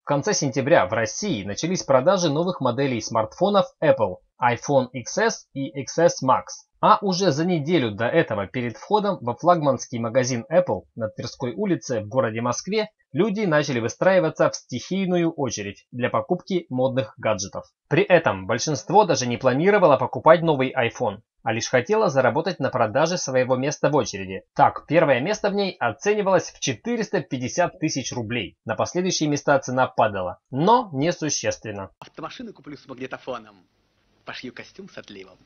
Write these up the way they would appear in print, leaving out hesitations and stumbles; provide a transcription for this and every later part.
В конце сентября в России начались продажи новых моделей смартфонов Apple iPhone XS и XS Max. А уже за неделю до этого перед входом во флагманский магазин Apple на Тверской улице в городе Москве люди начали выстраиваться в стихийную очередь для покупки модных гаджетов. При этом большинство даже не планировало покупать новый iPhone, а лишь хотела заработать на продаже своего места в очереди. Так, первое место в ней оценивалось в 450 тысяч рублей. На последующие места цена падала, но несущественно. Автомашину куплю с магнитофоном, пошью костюм с отливом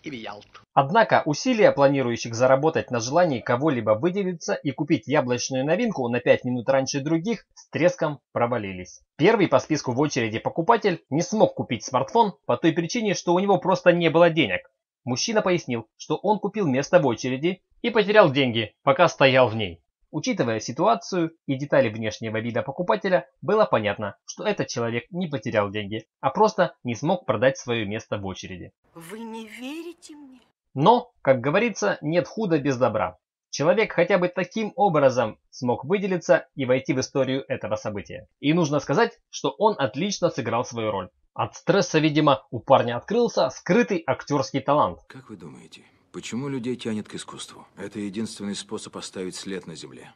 и в Ялту. Однако усилия планирующих заработать на желании кого-либо выделиться и купить яблочную новинку на 5 минут раньше других с треском провалились. Первый по списку в очереди покупатель не смог купить смартфон по той причине, что у него просто не было денег. Мужчина пояснил, что он купил место в очереди и потерял деньги, пока стоял в ней. Учитывая ситуацию и детали внешнего вида покупателя, было понятно, что этот человек не потерял деньги, а просто не смог продать свое место в очереди. Вы не верите мне? Но, как говорится, нет худа без добра. Человек хотя бы таким образом смог выделиться и войти в историю этого события. И нужно сказать, что он отлично сыграл свою роль. От стресса, видимо, у парня открылся скрытый актерский талант. Как вы думаете, почему людей тянет к искусству? Это единственный способ оставить след на земле.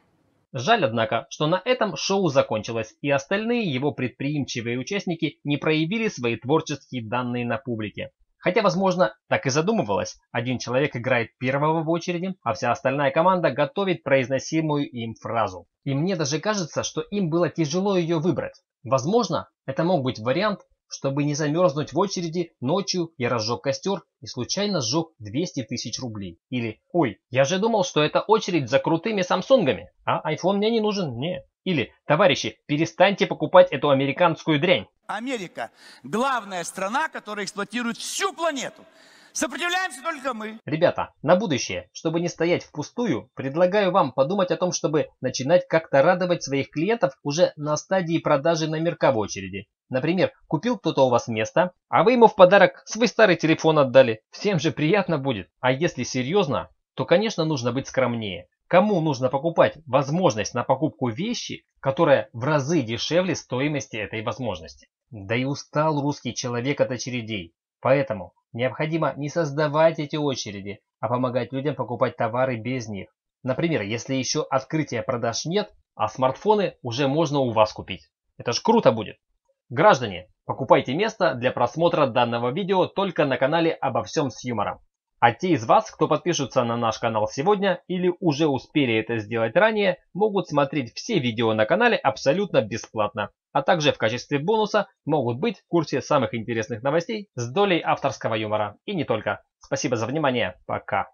Жаль, однако, что на этом шоу закончилось, и остальные его предприимчивые участники не проявили свои творческие данные на публике. Хотя, возможно, так и задумывалось. Один человек играет первого в очереди, а вся остальная команда готовит произносимую им фразу. И мне даже кажется, что им было тяжело ее выбрать. Возможно, это мог быть вариант, чтобы не замерзнуть в очереди, ночью я разжег костер и случайно сжег 200 тысяч рублей. Или, ой, я же думал, что это очередь за крутыми самсунгами, а iPhone мне не нужен, не. Или, товарищи, перестаньте покупать эту американскую дрянь. Америка – главная страна, которая эксплуатирует всю планету. Сопротивляемся только мы. Ребята, на будущее, чтобы не стоять впустую, предлагаю вам подумать о том, чтобы начинать как-то радовать своих клиентов уже на стадии продажи номерка в очереди. Например, купил кто-то у вас место, а вы ему в подарок свой старый телефон отдали. Всем же приятно будет. А если серьезно, то, конечно, нужно быть скромнее. Кому нужно покупать возможность на покупку вещи, которая в разы дешевле стоимости этой возможности? Да и устал русский человек от очередей. Поэтому необходимо не создавать эти очереди, а помогать людям покупать товары без них. Например, если еще открытия продаж нет, а смартфоны уже можно у вас купить. Это ж круто будет. Граждане, покупайте место для просмотра данного видео только на канале «Обо всем с юмором». А те из вас, кто подпишутся на наш канал сегодня или уже успели это сделать ранее, могут смотреть все видео на канале абсолютно бесплатно. А также в качестве бонуса могут быть в курсе самых интересных новостей с долей авторского юмора. И не только. Спасибо за внимание. Пока.